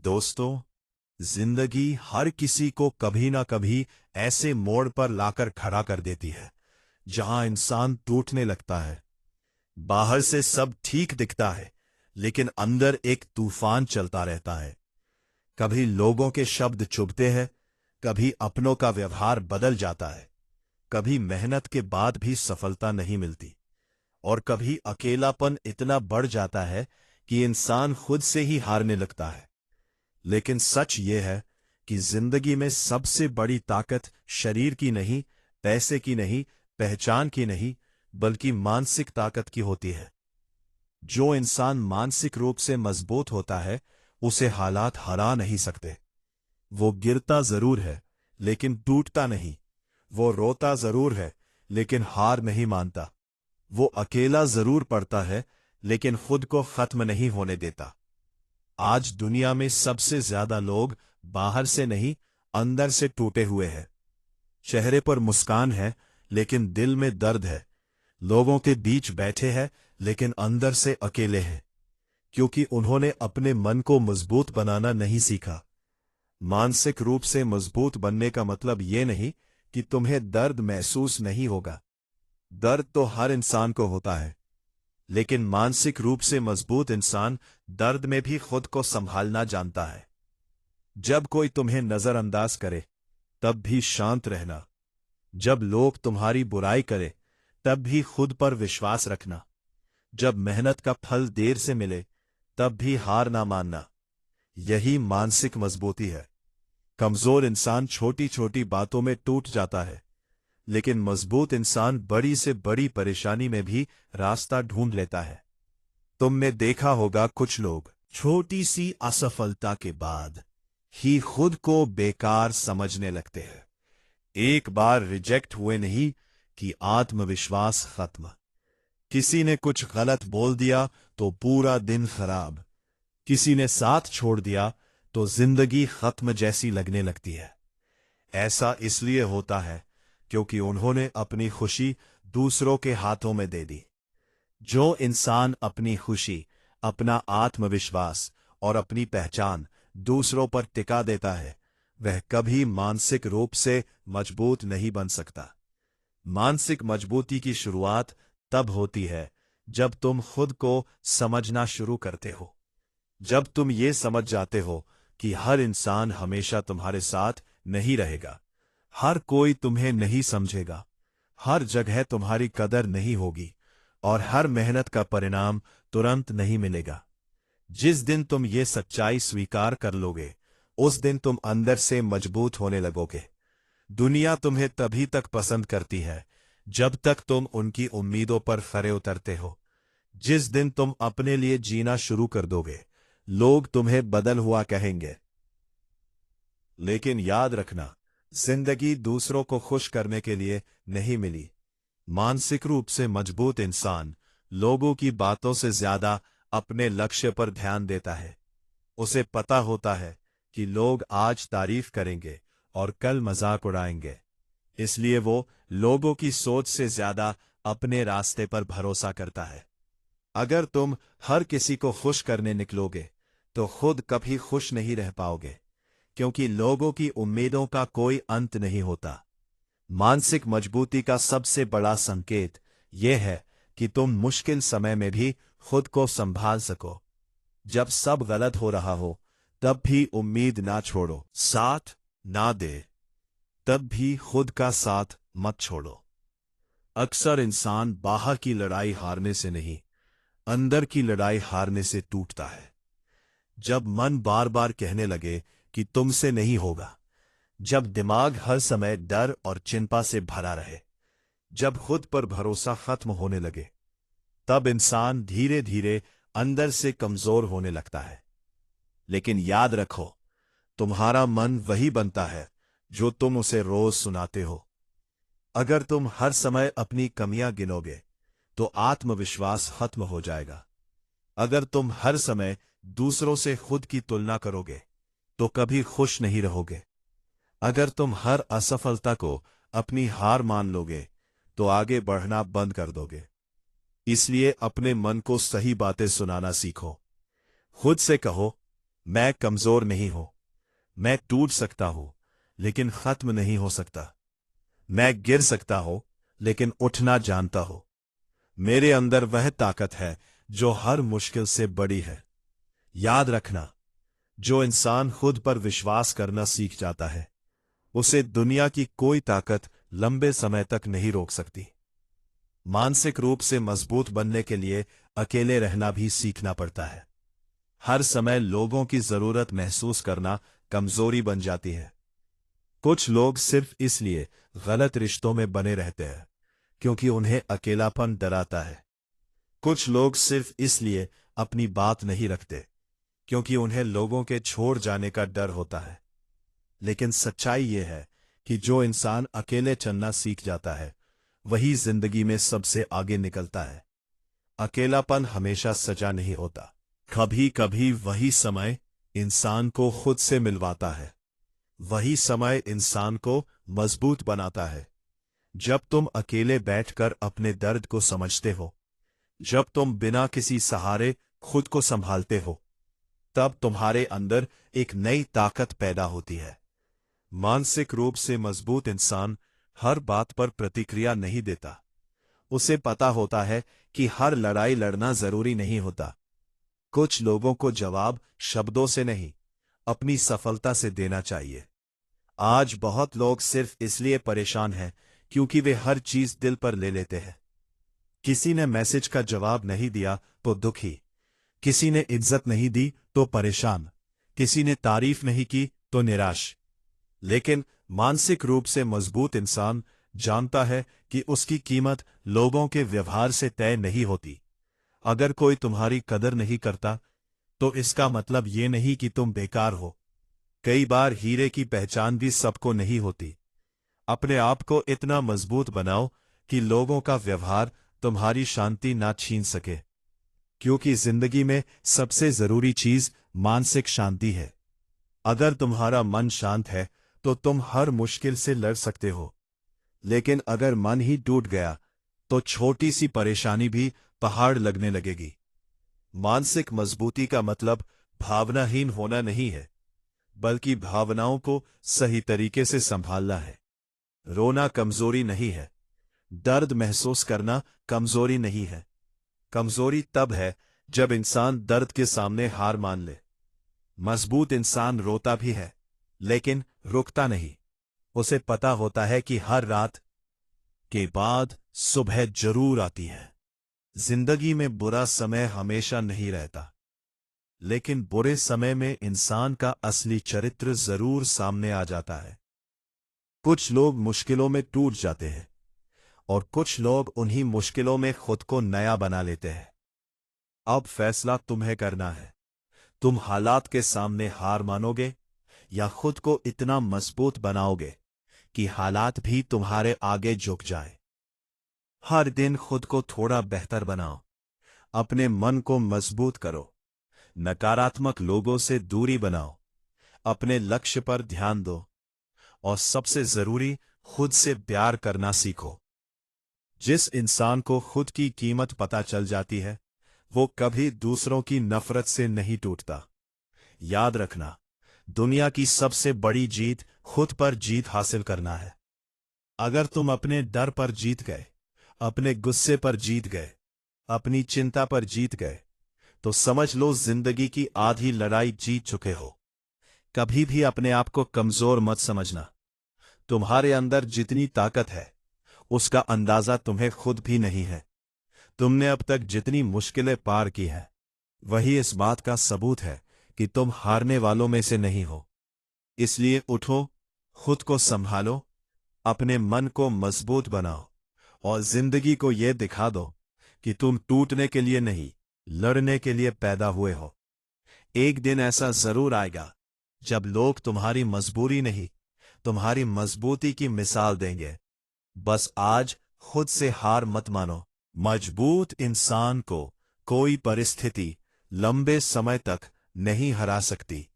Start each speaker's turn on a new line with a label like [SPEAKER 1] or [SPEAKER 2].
[SPEAKER 1] दोस्तों, जिंदगी हर किसी को कभी ना कभी ऐसे मोड़ पर लाकर खड़ा कर देती है जहां इंसान टूटने लगता है। बाहर से सब ठीक दिखता है, लेकिन अंदर एक तूफान चलता रहता है। कभी लोगों के शब्द चुभते हैं, कभी अपनों का व्यवहार बदल जाता है, कभी मेहनत के बाद भी सफलता नहीं मिलती, और कभी अकेलापन इतना बढ़ जाता है कि इंसान खुद से ही हारने लगता है। लेकिन सच ये है कि जिंदगी में सबसे बड़ी ताकत शरीर की नहीं, पैसे की नहीं, पहचान की नहीं, बल्कि मानसिक ताकत की होती है। जो इंसान मानसिक रूप से मजबूत होता है, उसे हालात हरा नहीं सकते। वो गिरता जरूर है, लेकिन टूटता नहीं। वो रोता जरूर है, लेकिन हार नहीं मानता। वो अकेला जरूर पड़ता है, लेकिन खुद को खत्म नहीं होने देता। आज दुनिया में सबसे ज्यादा लोग बाहर से नहीं, अंदर से टूटे हुए हैं। चेहरे पर मुस्कान है, लेकिन दिल में दर्द है। लोगों के बीच बैठे हैं, लेकिन अंदर से अकेले हैं, क्योंकि उन्होंने अपने मन को मजबूत बनाना नहीं सीखा। मानसिक रूप से मजबूत बनने का मतलब ये नहीं कि तुम्हें दर्द महसूस नहीं होगा। दर्द तो हर इंसान को होता है, लेकिन मानसिक रूप से मजबूत इंसान दर्द में भी खुद को संभालना जानता है। जब कोई तुम्हें नजरअंदाज करे, तब भी शांत रहना। जब लोग तुम्हारी बुराई करे, तब भी खुद पर विश्वास रखना। जब मेहनत का फल देर से मिले, तब भी हार ना मानना। यही मानसिक मजबूती है। कमजोर इंसान छोटी छोटी बातों में टूट जाता है, लेकिन मजबूत इंसान बड़ी से बड़ी परेशानी में भी रास्ता ढूंढ लेता है। तुमने देखा होगा, कुछ लोग छोटी सी असफलता के बाद ही खुद को बेकार समझने लगते हैं। एक बार रिजेक्ट हुए नहीं कि आत्मविश्वास खत्म। किसी ने कुछ गलत बोल दिया तो पूरा दिन खराब। किसी ने साथ छोड़ दिया तो जिंदगी खत्म जैसी लगने लगती है। ऐसा इसलिए होता है क्योंकि उन्होंने अपनी खुशी दूसरों के हाथों में दे दी। जो इंसान अपनी खुशी, अपना आत्मविश्वास और अपनी पहचान दूसरों पर टिका देता है, वह कभी मानसिक रूप से मजबूत नहीं बन सकता। मानसिक मजबूती की शुरुआत तब होती है जब तुम खुद को समझना शुरू करते हो। जब तुम ये समझ जाते हो कि हर इंसान हमेशा तुम्हारे साथ नहीं रहेगा, हर कोई तुम्हें नहीं समझेगा, हर जगह तुम्हारी कदर नहीं होगी, और हर मेहनत का परिणाम तुरंत नहीं मिलेगा। जिस दिन तुम ये सच्चाई स्वीकार कर लोगे, उस दिन तुम अंदर से मजबूत होने लगोगे। दुनिया तुम्हें तभी तक पसंद करती है जब तक तुम उनकी उम्मीदों पर खरे उतरते हो। जिस दिन तुम अपने लिए जीना शुरू कर दोगे, लोग तुम्हें बदल हुआ कहेंगे। लेकिन याद रखना, जिंदगी दूसरों को खुश करने के लिए नहीं मिली। मानसिक रूप से मजबूत इंसान लोगों की बातों से ज्यादा अपने लक्ष्य पर ध्यान देता है। उसे पता होता है कि लोग आज तारीफ करेंगे और कल मजाक उड़ाएंगे, इसलिए वो लोगों की सोच से ज्यादा अपने रास्ते पर भरोसा करता है। अगर तुम हर किसी को खुश करने निकलोगे, तो खुद कभी खुश नहीं रह पाओगे, क्योंकि लोगों की उम्मीदों का कोई अंत नहीं होता। मानसिक मजबूती का सबसे बड़ा संकेत यह है कि तुम मुश्किल समय में भी खुद को संभाल सको। जब सब गलत हो रहा हो, तब भी उम्मीद ना छोड़ो। साथ ना दे, तब भी खुद का साथ मत छोड़ो। अक्सर इंसान बाहर की लड़ाई हारने से नहीं, अंदर की लड़ाई हारने से टूटता है। जब मन बार बार कहने लगे कि तुमसे नहीं होगा, जब दिमाग हर समय डर और चिंता से भरा रहे, जब खुद पर भरोसा खत्म होने लगे, तब इंसान धीरे धीरे अंदर से कमजोर होने लगता है। लेकिन याद रखो, तुम्हारा मन वही बनता है जो तुम उसे रोज सुनाते हो। अगर तुम हर समय अपनी कमियां गिनोगे, तो आत्मविश्वास खत्म हो जाएगा। अगर तुम हर समय दूसरों से खुद की तुलना करोगे, तो कभी खुश नहीं रहोगे। अगर तुम हर असफलता को अपनी हार मान लोगे, तो आगे बढ़ना बंद कर दोगे। इसलिए अपने मन को सही बातें सुनाना सीखो। खुद से कहो, मैं कमजोर नहीं हूं, मैं टूट सकता हूं लेकिन खत्म नहीं हो सकता। मैं गिर सकता हूं लेकिन उठना जानता हूं। मेरे अंदर वह ताकत है जो हर मुश्किल से बड़ी है। याद रखना, जो इंसान खुद पर विश्वास करना सीख जाता है उसे दुनिया की कोई ताकत लंबे समय तक नहीं रोक सकती। मानसिक रूप से मजबूत बनने के लिए अकेले रहना भी सीखना पड़ता है। हर समय लोगों की जरूरत महसूस करना कमजोरी बन जाती है। कुछ लोग सिर्फ इसलिए गलत रिश्तों में बने रहते हैं क्योंकि उन्हें अकेलापन डराता है। कुछ लोग सिर्फ इसलिए अपनी बात नहीं रखते क्योंकि उन्हें लोगों के छोड़ जाने का डर होता है। लेकिन सच्चाई यह है कि जो इंसान अकेले चलना सीख जाता है वही जिंदगी में सबसे आगे निकलता है। अकेलापन हमेशा सजा नहीं होता। कभी कभी वही समय इंसान को खुद से मिलवाता है। वही समय इंसान को मजबूत बनाता है। जब तुम अकेले बैठकर अपने दर्द को समझते हो, जब तुम बिना किसी सहारे खुद को संभालते हो, तब तुम्हारे अंदर एक नई ताकत पैदा होती है। मानसिक रूप से मजबूत इंसान हर बात पर प्रतिक्रिया नहीं देता। उसे पता होता है कि हर लड़ाई लड़ना जरूरी नहीं होता। कुछ लोगों को जवाब शब्दों से नहीं, अपनी सफलता से देना चाहिए। आज बहुत लोग सिर्फ इसलिए परेशान हैं क्योंकि वे हर चीज दिल पर ले लेते हैं। किसी ने मैसेज का जवाब नहीं दिया तो दुखी, किसी ने इज्जत नहीं दी तो परेशान, किसी ने तारीफ नहीं की तो निराश। लेकिन मानसिक रूप से मजबूत इंसान जानता है कि उसकी कीमत लोगों के व्यवहार से तय नहीं होती। अगर कोई तुम्हारी कदर नहीं करता तो इसका मतलब ये नहीं कि तुम बेकार हो। कई बार हीरे की पहचान भी सबको नहीं होती। अपने आप को इतना मजबूत बनाओ कि लोगों का व्यवहार तुम्हारी शांति ना छीन सके, क्योंकि जिंदगी में सबसे जरूरी चीज मानसिक शांति है। अगर तुम्हारा मन शांत है तो तुम हर मुश्किल से लड़ सकते हो। लेकिन अगर मन ही टूट गया तो छोटी सी परेशानी भी पहाड़ लगने लगेगी। मानसिक मजबूती का मतलब भावनाहीन होना नहीं है, बल्कि भावनाओं को सही तरीके से संभालना है। रोना कमजोरी नहीं है, दर्द महसूस करना कमजोरी नहीं है। कमजोरी तब है जब इंसान दर्द के सामने हार मान ले। मजबूत इंसान रोता भी है लेकिन रुकता नहीं। उसे पता होता है कि हर रात के बाद सुबह जरूर आती है। जिंदगी में बुरा समय हमेशा नहीं रहता, लेकिन बुरे समय में इंसान का असली चरित्र जरूर सामने आ जाता है। कुछ लोग मुश्किलों में टूट जाते हैं और कुछ लोग उन्हीं मुश्किलों में खुद को नया बना लेते हैं। अब फैसला तुम्हें करना है। तुम हालात के सामने हार मानोगे या खुद को इतना मजबूत बनाओगे कि हालात भी तुम्हारे आगे झुक जाए। हर दिन खुद को थोड़ा बेहतर बनाओ। अपने मन को मजबूत करो। नकारात्मक लोगों से दूरी बनाओ। अपने लक्ष्य पर ध्यान दो और सबसे जरूरी, खुद से प्यार करना सीखो। जिस इंसान को खुद की कीमत पता चल जाती है वो कभी दूसरों की नफरत से नहीं टूटता। याद रखना, दुनिया की सबसे बड़ी जीत खुद पर जीत हासिल करना है। अगर तुम अपने डर पर जीत गए, अपने गुस्से पर जीत गए, अपनी चिंता पर जीत गए, तो समझ लो जिंदगी की आधी लड़ाई जीत चुके हो। कभी भी अपने आप को कमजोर मत समझना। तुम्हारे अंदर जितनी ताकत है उसका अंदाजा तुम्हें खुद भी नहीं है। तुमने अब तक जितनी मुश्किलें पार की हैं वही इस बात का सबूत है कि तुम हारने वालों में से नहीं हो। इसलिए उठो, खुद को संभालो, अपने मन को मजबूत बनाओ और जिंदगी को यह दिखा दो कि तुम टूटने के लिए नहीं, लड़ने के लिए पैदा हुए हो। एक दिन ऐसा जरूर आएगा जब लोग तुम्हारी मजबूरी नहीं, तुम्हारी मजबूती की मिसाल देंगे। बस आज खुद से हार मत मानो। मजबूत इंसान को कोई परिस्थिति लंबे समय तक नहीं हरा सकती।